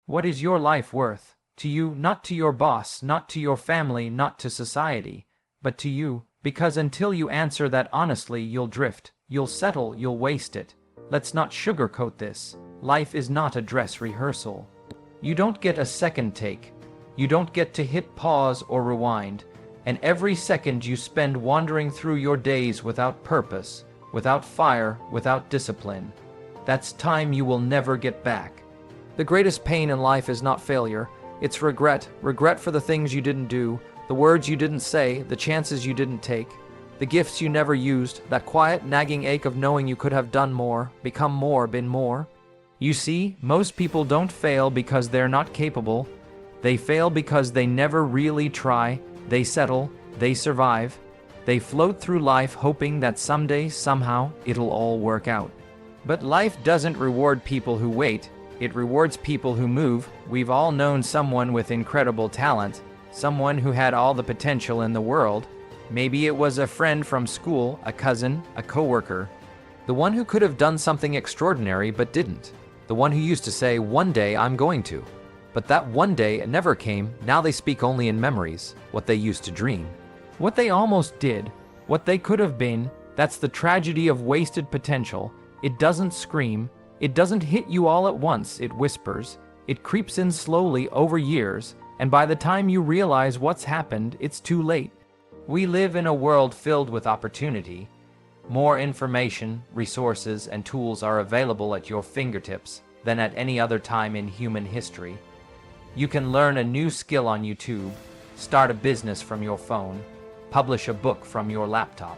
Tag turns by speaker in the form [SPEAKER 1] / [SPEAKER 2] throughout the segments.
[SPEAKER 1] What is your life worth? To you, not to your boss, not to your family, not to society, but to you, because until you answer that honestly, you'll drift, you'll settle, you'll waste it. Let's not sugarcoat this. Life is not a dress rehearsal. You don't get a second take. You don't get to hit pause or rewind. And every second you spend wandering through your days without purpose, without fire, without discipline, that's time you will never get back. The greatest pain in life is not failure. It's regret. Regret for the things you didn't do, the words you didn't say, the chances you didn't take, the gifts you never used, that quiet, nagging ache of knowing you could have done more, become more, been more. You see, most people don't fail because they're not capable. They fail because they never really try. They settle. They survive. They float through life hoping that someday, somehow, it'll all work out. But life doesn't reward people who wait. It rewards people who move. We've all known someone with incredible talent, someone who had all the potential in the world. Maybe it was a friend from school, a cousin, a coworker. The one who could have done something extraordinary but didn't. The one who used to say, "One day I'm going to." But that one day never came. Now they speak only in memories, what they used to dream. What they almost did, what they could have been, that's the tragedy of wasted potential. It doesn't scream. It doesn't hit you all at once. It whispers. It creeps in slowly over years, and by the time you realize what's happened, it's too late. We live in a world filled with opportunity. More information, resources, and tools are available at your fingertips than at any other time in human history. You can learn a new skill on YouTube, start a business from your phone, publish a book from your laptop.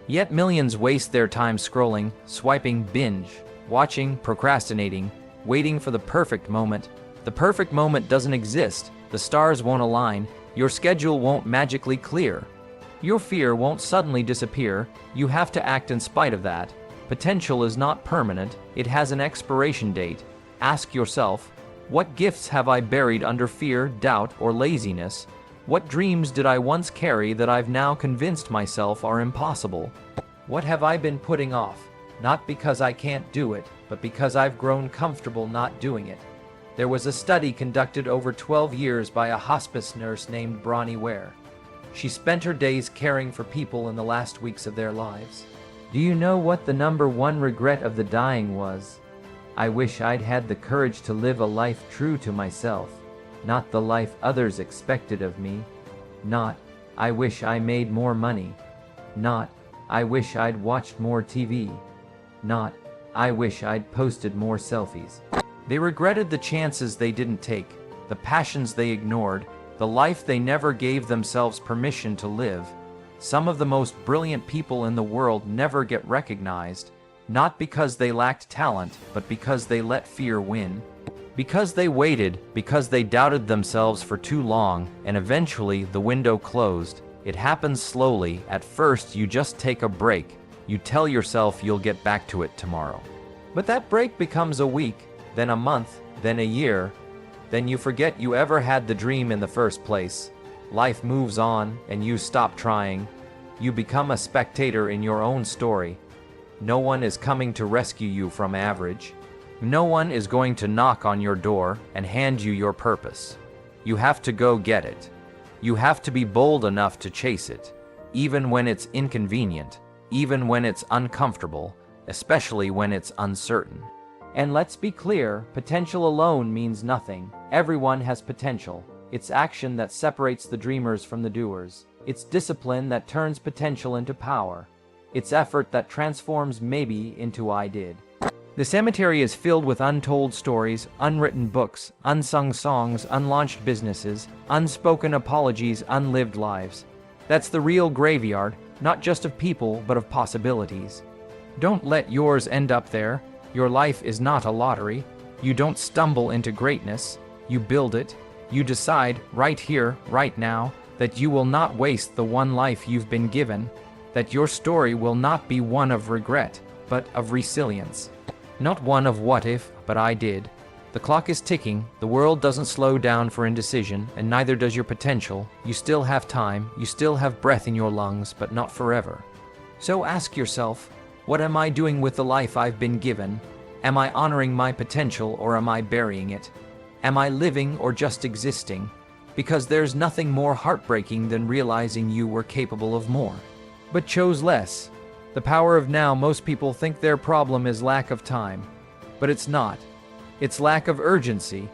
[SPEAKER 1] Yet millions waste their time scrolling, swiping, binge, watching, procrastinating, waiting for the perfect moment. The perfect moment doesn't exist. The stars won't align. Your schedule won't magically clear. Your fear won't suddenly disappear. You have to act in spite of that. Potential is not permanent. It has an expiration date. Ask yourself, what gifts have I buried under fear, doubt, or laziness? What dreams did I once carry that I've now convinced myself are impossible? What have I been putting off? Not because I can't do it, but because I've grown comfortable not doing it. There was a study conducted over 12 years by a hospice nurse named Bronnie Ware. She spent her days caring for people in the last weeks of their lives. Do you know what the number one regret of the dying was? I wish I'd had the courage to live a life true to myself. Not the life others expected of me. Not, I wish I made more money. Not, I wish I'd watched more TV. Not, I wish I'd posted more selfies. They regretted the chances they didn't take, the passions they ignored, the life they never gave themselves permission to live. Some of the most brilliant people in the world never get recognized, not because they lacked talent, but because they let fear win. Because they waited, because they doubted themselves for too long, and eventually the window closed. It happens slowly. At first, you just take a break. You tell yourself you'll get back to it tomorrow. But that break becomes a week, then a month, then a year. Then you forget you ever had the dream in the first place. Life moves on, and you stop trying. You become a spectator in your own story. No one is coming to rescue you from average. No one is going to knock on your door and hand you your purpose. You have to go get it. You have to be bold enough to chase it, even when it's inconvenient, even when it's uncomfortable, especially when it's uncertain. And let's be clear, potential alone means nothing. Everyone has potential. It's action that separates the dreamers from the doers. It's discipline that turns potential into power. It's effort that transforms maybe into I did. The cemetery is filled with untold stories, unwritten books, unsung songs, unlaunched businesses, unspoken apologies, unlived lives. That's the real graveyard, not just of people, but of possibilities. Don't let yours end up there. Your life is not a lottery. You don't stumble into greatness. You build it. You decide, right here, right now, that you will not waste the one life you've been given, that your story will not be one of regret, but of resilience. Not one of what if, but I did. The clock is ticking, the world doesn't slow down for indecision, and neither does your potential. You still have time, you still have breath in your lungs, but not forever. So ask yourself, what am I doing with the life I've been given? Am I honoring my potential or am I burying it? Am I living or just existing? Because there's nothing more heartbreaking than realizing you were capable of more, but chose less. The power of now. Most people think their problem is lack of time, but it's not. It's lack of urgency.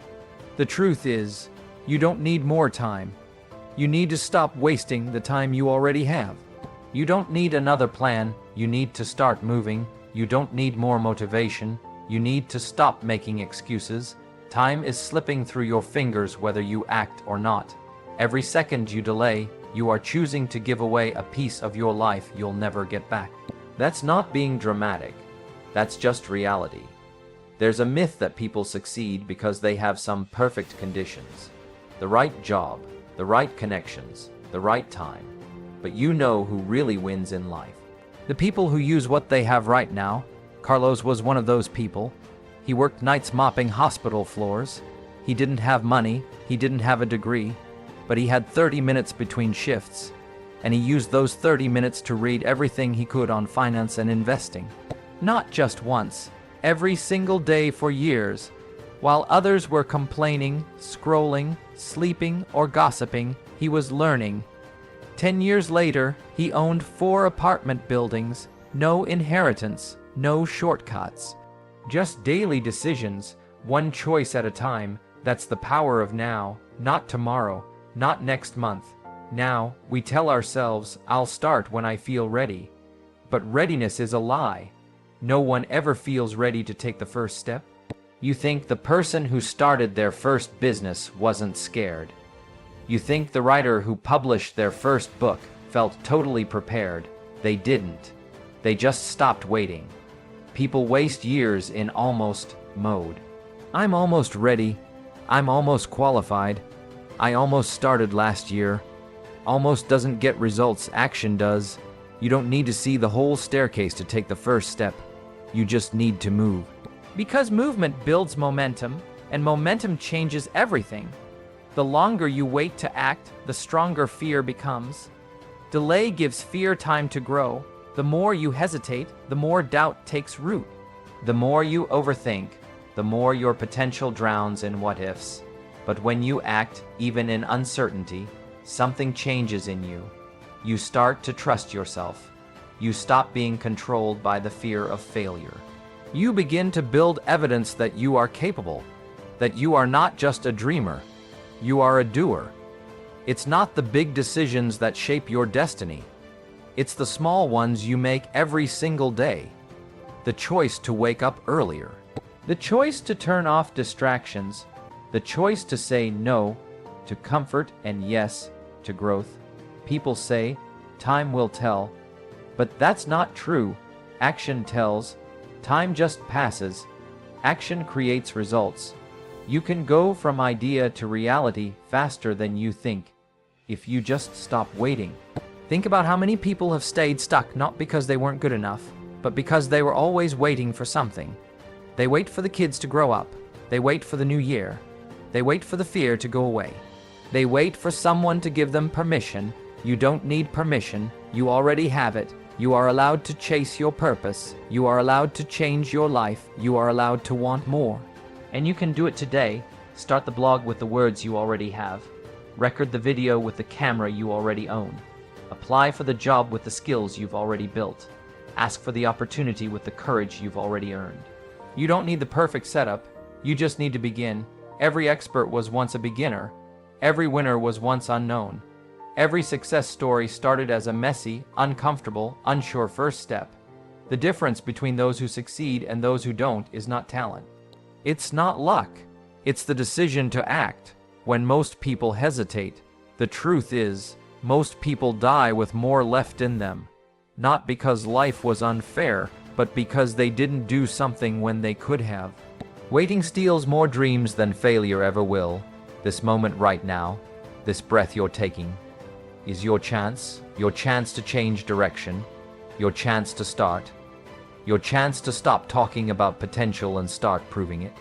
[SPEAKER 1] The truth is, you don't need more time. You need to stop wasting the time you already have. You don't need another plan. You need to start moving. You don't need more motivation. You need to stop making excuses. Time is slipping through your fingers whether you act or not. Every second you delay, you are choosing to give away a piece of your life you'll never get back. That's not being dramatic. That's just reality. There's a myth that people succeed because they have some perfect conditions. The right job, the right connections, the right time. But you know who really wins in life. The people who use what they have right now. Carlos was one of those people. He worked nights mopping hospital floors. He didn't have money, he didn't have a degree, but he had 30 minutes between shifts, and he used those 30 minutes to read everything he could on finance and investing. Not just once, every single day for years. While others were complaining, scrolling, sleeping, or gossiping, he was learning. 10 years later, he owned 4 apartment buildings, no inheritance, no shortcuts. Just daily decisions, one choice at a time. That's the power of now, not tomorrow, not next month. Now, we tell ourselves, I'll start when I feel ready. But readiness is a lie. No one ever feels ready to take the first step. You think the person who started their first business wasn't scared. You think the writer who published their first book felt totally prepared. They didn't. They just stopped waiting. People waste years in almost mode. I'm almost ready. I'm almost qualified. I almost started last year. Almost doesn't get results, action does. You don't need to see the whole staircase to take the first step. You just need to move. Because movement builds momentum, and momentum changes everything. The longer you wait to act, the stronger fear becomes. Delay gives fear time to grow. The more you hesitate, the more doubt takes root. The more you overthink, the more your potential drowns in what-ifs. But when you act, even in uncertainty, something changes in you. You start to trust yourself. You stop being controlled by the fear of failure. You begin to build evidence that you are capable, that you are not just a dreamer, you are a doer. It's not the big decisions that shape your destiny. It's the small ones you make every single day. The choice to wake up earlier. The choice to turn off distractions. The choice to say no to comfort and yes to growth. People say, time will tell. But that's not true. Action tells. Time just passes. Action creates results. You can go from idea to reality faster than you think, if you just stop waiting. Think about how many people have stayed stuck not because they weren't good enough, but because they were always waiting for something. They wait for the kids to grow up. They wait for the new year. They wait for the fear to go away. They wait for someone to give them permission. You don't need permission. You already have it. You are allowed to chase your purpose. You are allowed to change your life. You are allowed to want more. And you can do it today. Start the blog with the words you already have. Record the video with the camera you already own. Apply for the job with the skills you've already built. Ask for the opportunity with the courage you've already earned. You don't need the perfect setup. You just need to begin. Every expert was once a beginner. Every winner was once unknown. Every success story started as a messy, uncomfortable, unsure first step. The difference between those who succeed and those who don't is not talent. It's not luck. It's the decision to act. When most people hesitate, the truth is, most people die with more left in them. Not because life was unfair, but because they didn't do something when they could have. Waiting steals more dreams than failure ever will. This moment right now, this breath you're taking, is your chance to change direction, your chance to start, your chance to stop talking about potential and start proving it.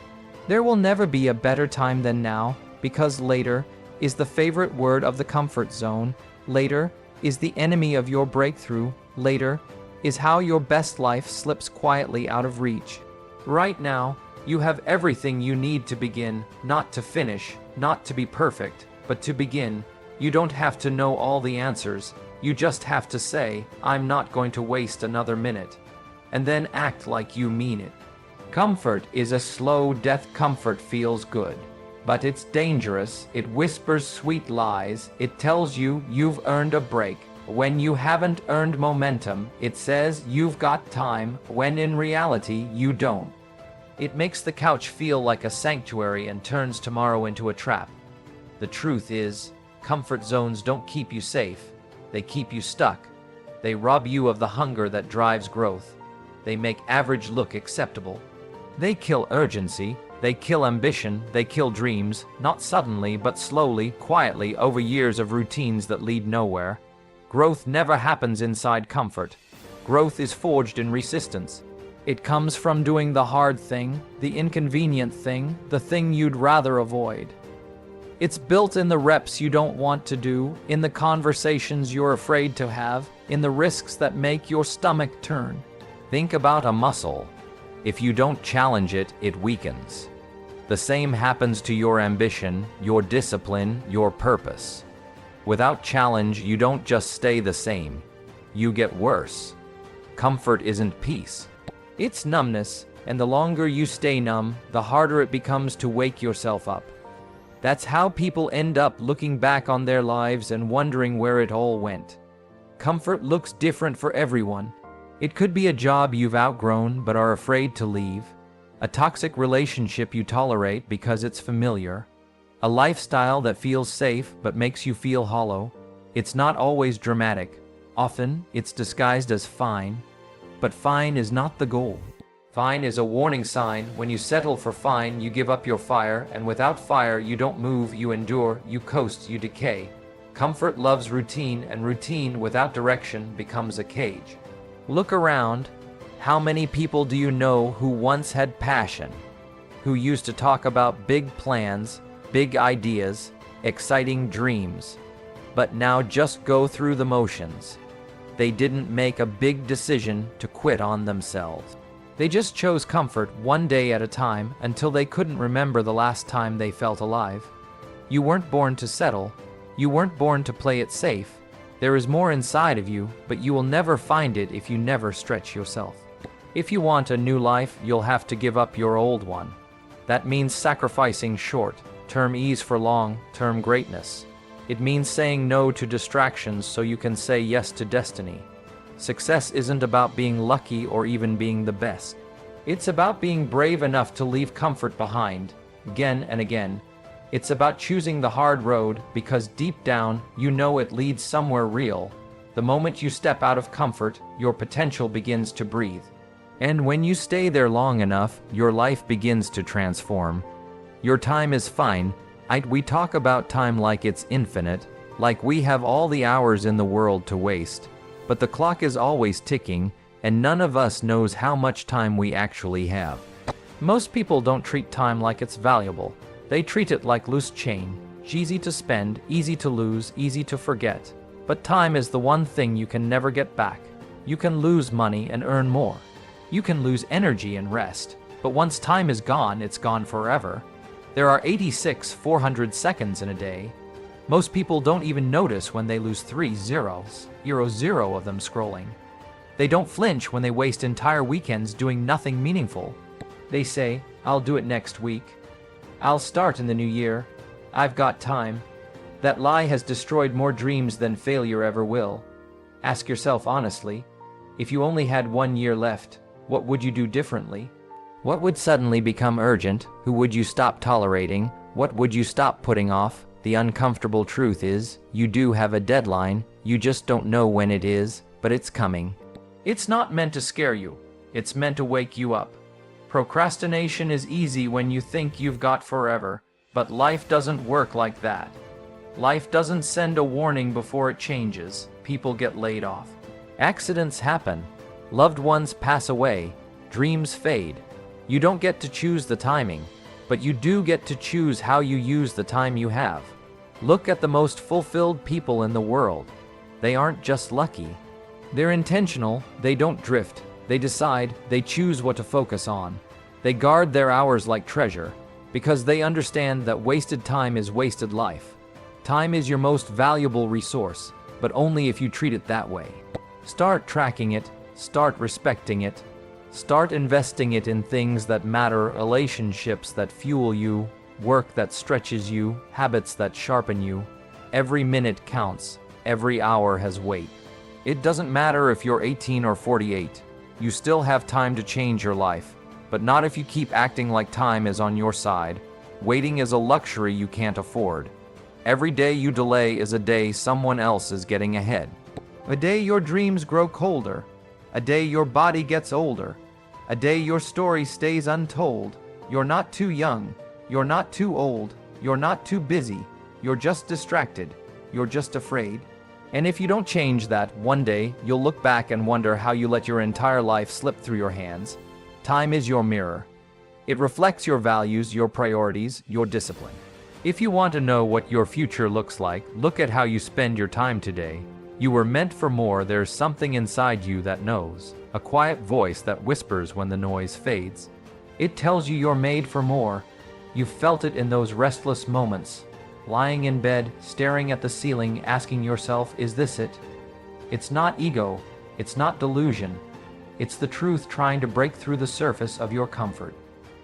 [SPEAKER 1] There will never be a better time than now, because later is the favorite word of the comfort zone. Later is the enemy of your breakthrough. Later is how your best life slips quietly out of reach. Right now You have everything you need to begin, not to finish, not to be perfect, but to begin. You don't have to know all the answers. You just have to say, I'm not going to waste another minute. And then act like you mean it. Comfort is a slow death. Comfort feels good, but it's dangerous. It whispers sweet lies. It tells you you've earned a break when you haven't earned momentum. It says you've got time when in reality you don't. It makes the couch feel like a sanctuary and turns tomorrow into a trap. The truth is, comfort zones don't keep you safe. They keep you stuck. They rob you of the hunger that drives growth. They make average look acceptable. They kill urgency. They kill ambition. They kill dreams, not suddenly but slowly, quietly, over years of routines that lead nowhere. Growth never happens inside comfort. Growth is forged in resistance. It comes from doing the hard thing, the inconvenient thing, the thing you'd rather avoid. It's built in the reps you don't want to do, in the conversations you're afraid to have, in the risks that make your stomach turn. Think about a muscle. If you don't challenge it, it weakens. The same happens to your ambition, your discipline, your purpose. Without challenge, you don't just stay the same. You get worse. Comfort isn't peace. It's numbness, and the longer you stay numb, the harder it becomes to wake yourself up. That's how people end up looking back on their lives and wondering where it all went. Comfort looks different for everyone. It could be a job you've outgrown but are afraid to leave, a toxic relationship you tolerate because it's familiar, a lifestyle that feels safe but makes you feel hollow. It's not always dramatic. Often, it's disguised as fine. But fine is not the goal. Fine is a warning sign. When you settle for fine, you give up your fire, and without fire, you don't move, you endure, you coast, you decay. Comfort loves routine, and routine without direction becomes a cage. Look around. How many people do you know who once had passion? Who used to talk about big plans, big ideas, exciting dreams, but now just go through the motions? They didn't make a big decision to quit on themselves. They just chose comfort one day at a time until they couldn't remember the last time they felt alive. You weren't born to settle. You weren't born to play it safe. There is more inside of you, but you will never find it if you never stretch yourself. If you want a new life, you'll have to give up your old one. That means sacrificing short-term ease for long-term greatness. It means saying no to distractions so you can say yes to destiny. Success isn't about being lucky or even being the best. It's about being brave enough to leave comfort behind, again and again. It's about choosing the hard road because deep down, you know it leads somewhere real. The moment you step out of comfort, your potential begins to breathe. And when you stay there long enough, your life begins to transform. Your time is fine. We talk about time like it's infinite, like we have all the hours in the world to waste. But the clock is always ticking, and none of us knows how much time we actually have. Most people don't treat time like it's valuable. They treat it like loose chain, easy to spend, easy to lose, easy to forget. But time is the one thing you can never get back. You can lose money and earn more. You can lose energy and rest. But once time is gone, it's gone forever. There are 86,400 seconds in a day. Most people don't even notice when they lose 3 zeros, zero of them scrolling. They don't flinch when they waste entire weekends doing nothing meaningful. They say, I'll do it next week. I'll start in the new year. I've got time. That lie has destroyed more dreams than failure ever will. Ask yourself honestly, if you only had 1 year left, what would you do differently? What would suddenly become urgent? Who would you stop tolerating? What would you stop putting off? The uncomfortable truth is, you do have a deadline, you just don't know when it is, but it's coming. It's not meant to scare you, it's meant to wake you up. Procrastination is easy when you think you've got forever, but life doesn't work like that. Life doesn't send a warning before it changes. People get laid off. Accidents happen. Loved ones pass away. Dreams fade. You don't get to choose the timing, but you do get to choose how you use the time you have. Look at the most fulfilled people in the world. They aren't just lucky. They're intentional, they don't drift. They decide, they choose what to focus on. They guard their hours like treasure because they understand that wasted time is wasted life. Time is your most valuable resource, but only if you treat it that way. Start tracking it, start respecting it, start investing it in things that matter, relationships that fuel you, work that stretches you, habits that sharpen you. Every minute counts, every hour has weight. It doesn't matter if you're 18 or 48, you still have time to change your life, but not if you keep acting like time is on your side. Waiting is a luxury you can't afford. Every day you delay is a day someone else is getting ahead. A day your dreams grow colder, a day your body gets older, a day your story stays untold. You're not too young, you're not too old, you're not too busy, you're just distracted, you're just afraid. And if you don't change that, one day you'll look back and wonder how you let your entire life slip through your hands. Time is your mirror. It reflects your values, your priorities, your discipline. If you want to know what your future looks like, look at how you spend your time today. You were meant for more. There's something inside you that knows, a quiet voice that whispers when the noise fades. It tells you you're made for more. You've felt it in those restless moments, lying in bed, staring at the ceiling, asking yourself, is this it? It's not ego, it's not delusion. It's the truth trying to break through the surface of your comfort.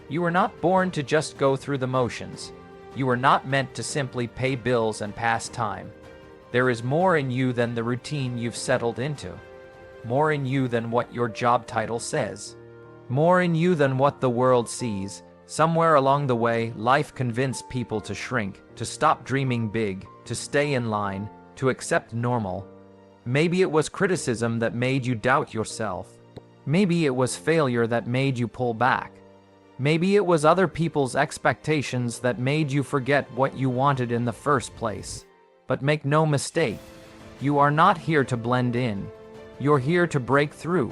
[SPEAKER 1] You were not born to just go through the motions. You were not meant to simply pay bills and pass time. There is more in you than the routine you've settled into. More in you than what your job title says. More in you than what the world sees. Somewhere along the way, life convinced people to shrink, to stop dreaming big, to stay in line, to accept normal. Maybe it was criticism that made you doubt yourself. Maybe it was failure that made you pull back. Maybe it was other people's expectations that made you forget what you wanted in the first place. But make no mistake, you are not here to blend in. You're here to break through,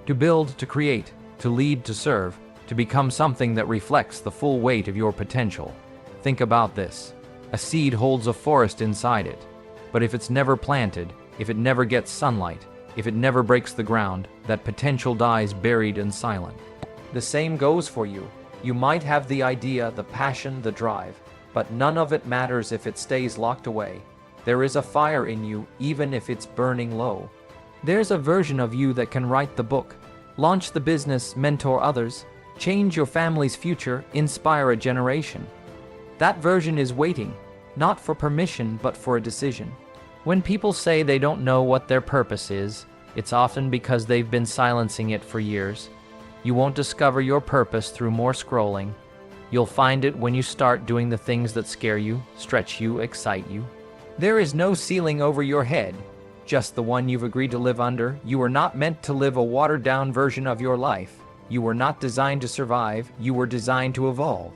[SPEAKER 1] to build, to create, to lead, to serve, to become something that reflects the full weight of your potential. Think about this. A seed holds a forest inside it, but if it's never planted, if it never gets sunlight, if it never breaks the ground, that potential dies buried and silent. The same goes for you. You might have the idea, the passion, the drive, but none of it matters if it stays locked away. There is a fire in you, even if it's burning low. There's a version of you that can write the book, launch the business, mentor others, change your family's future, inspire a generation. That version is waiting, not for permission, but for a decision. When people say they don't know what their purpose is, it's often because they've been silencing it for years. You won't discover your purpose through more scrolling. You'll find it when you start doing the things that scare you, stretch you, excite you. There is no ceiling over your head, just the one you've agreed to live under. You were not meant to live a watered-down version of your life. You were not designed to survive, you were designed to evolve.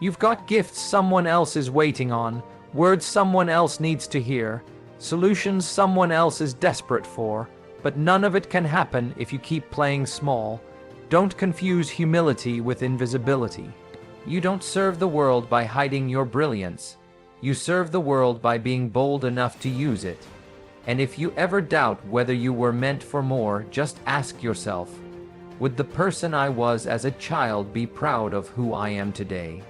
[SPEAKER 1] You've got gifts someone else is waiting on, words someone else needs to hear, solutions someone else is desperate for, but none of it can happen if you keep playing small. Don't confuse humility with invisibility. You don't serve the world by hiding your brilliance. You serve the world by being bold enough to use it. And if you ever doubt whether you were meant for more, just ask yourself, would the person I was as a child be proud of who I am today?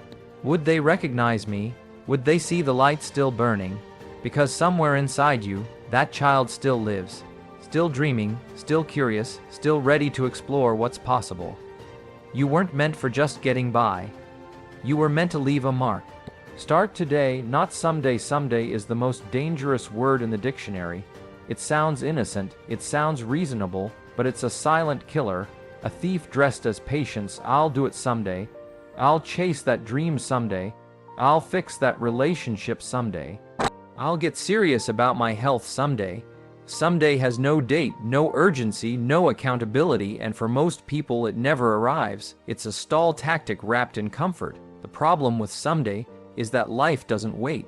[SPEAKER 1] Would they recognize me? Would they see the light still burning? Because somewhere inside you, that child still lives, still dreaming, still curious, still ready to explore what's possible. You weren't meant for just getting by. You were meant to leave a mark. Start today, not someday. Someday is the most dangerous word in the dictionary. It sounds innocent, it sounds reasonable, but it's a silent killer, a thief dressed as patience. I'll do it someday. I'll chase that dream someday. I'll fix that relationship someday. I'll get serious about my health someday. Someday has no date, no urgency, no accountability, and for most people it never arrives. It's a stall tactic wrapped in comfort. The problem with someday is that life doesn't wait.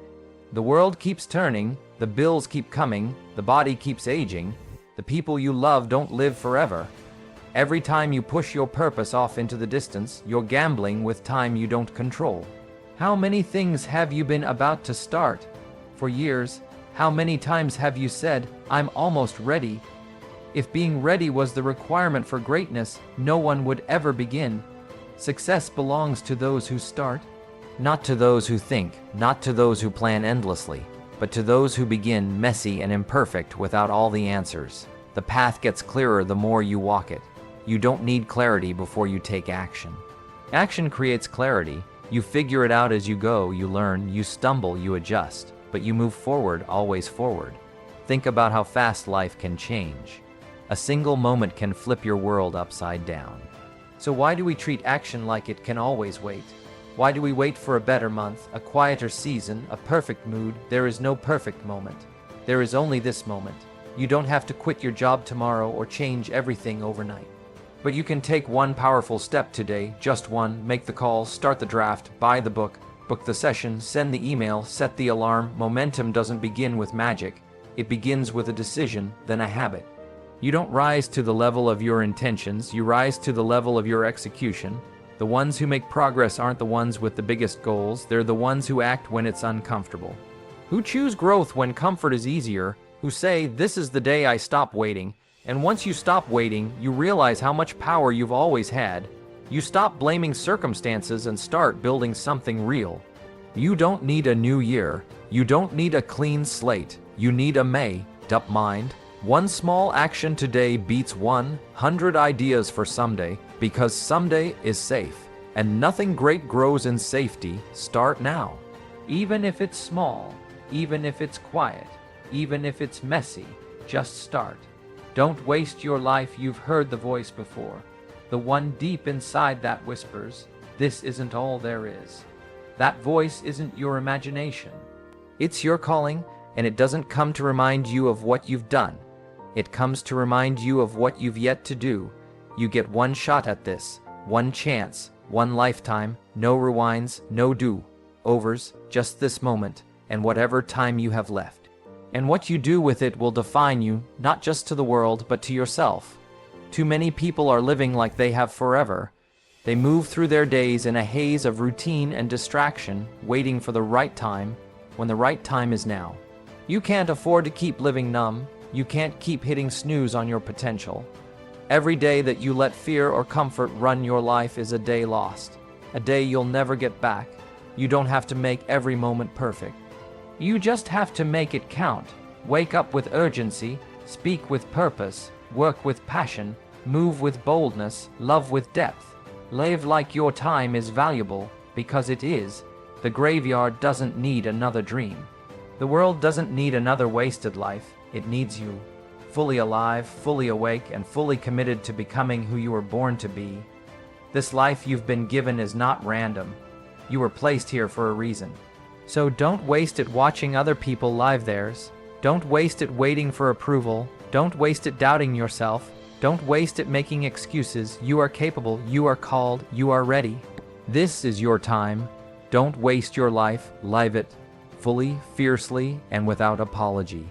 [SPEAKER 1] The world keeps turning, the bills keep coming, the body keeps aging, the people you love don't live forever. Every time you push your purpose off into the distance, you're gambling with time you don't control. How many things have you been about to start? For years, how many times have you said, I'm almost ready? If being ready was the requirement for greatness, no one would ever begin. Success belongs to those who start, not to those who think, not to those who plan endlessly, but to those who begin messy and imperfect without all the answers. The path gets clearer the more you walk it. You don't need clarity before you take action. Action creates clarity. You figure it out as you go, you learn, you stumble, you adjust, but you move forward, always forward. Think about how fast life can change. A single moment can flip your world upside down. So why do we treat action like it can always wait? Why do we wait for a better month, a quieter season, a perfect mood? There is no perfect moment. There is only this moment. You don't have to quit your job tomorrow or change everything overnight. But you can take one powerful step today, just one. Make the call, start the draft, buy the book, book the session, send the email, set the alarm. Momentum doesn't begin with magic. It begins with a decision, then a habit. You don't rise to the level of your intentions, you rise to the level of your execution. The ones who make progress aren't the ones with the biggest goals, they're the ones who act when it's uncomfortable. Who choose growth when comfort is easier, who say, "This is the day I stop waiting." And once you stop waiting, you realize how much power you've always had. You stop blaming circumstances and start building something real. You don't need a new year. You don't need a clean slate. You need a made-up mind. One small action today beats 100 ideas for someday, because someday is safe. And nothing great grows in safety. Start now. Even if it's small, even if it's quiet, even if it's messy, just start. Don't waste your life. You've heard the voice before. The one deep inside that whispers, "This isn't all there is." That voice isn't your imagination. It's your calling, and it doesn't come to remind you of what you've done. It comes to remind you of what you've yet to do. You get one shot at this, one chance, one lifetime, no rewinds, no do-overs, just this moment, and whatever time you have left. And what you do with it will define you, not just to the world, but to yourself. Too many people are living like they have forever. They move through their days in a haze of routine and distraction, waiting for the right time, when the right time is now. You can't afford to keep living numb. You can't keep hitting snooze on your potential. Every day that you let fear or comfort run your life is a day lost, a day you'll never get back. You don't have to make every moment perfect. You just have to make it count. Wake up with urgency, speak with purpose, work with passion, move with boldness, love with depth. Live like your time is valuable, because it is. The graveyard doesn't need another dream. The world doesn't need another wasted life. It needs you. Fully alive, fully awake, and fully committed to becoming who you were born to be. This life you've been given is not random. You were placed here for a reason. So don't waste it watching other people live theirs. Don't waste it waiting for approval. Don't waste it doubting yourself. Don't waste it making excuses. You are capable, you are called, you are ready. This is your time. Don't waste your life, live it fully, fiercely, and without apology.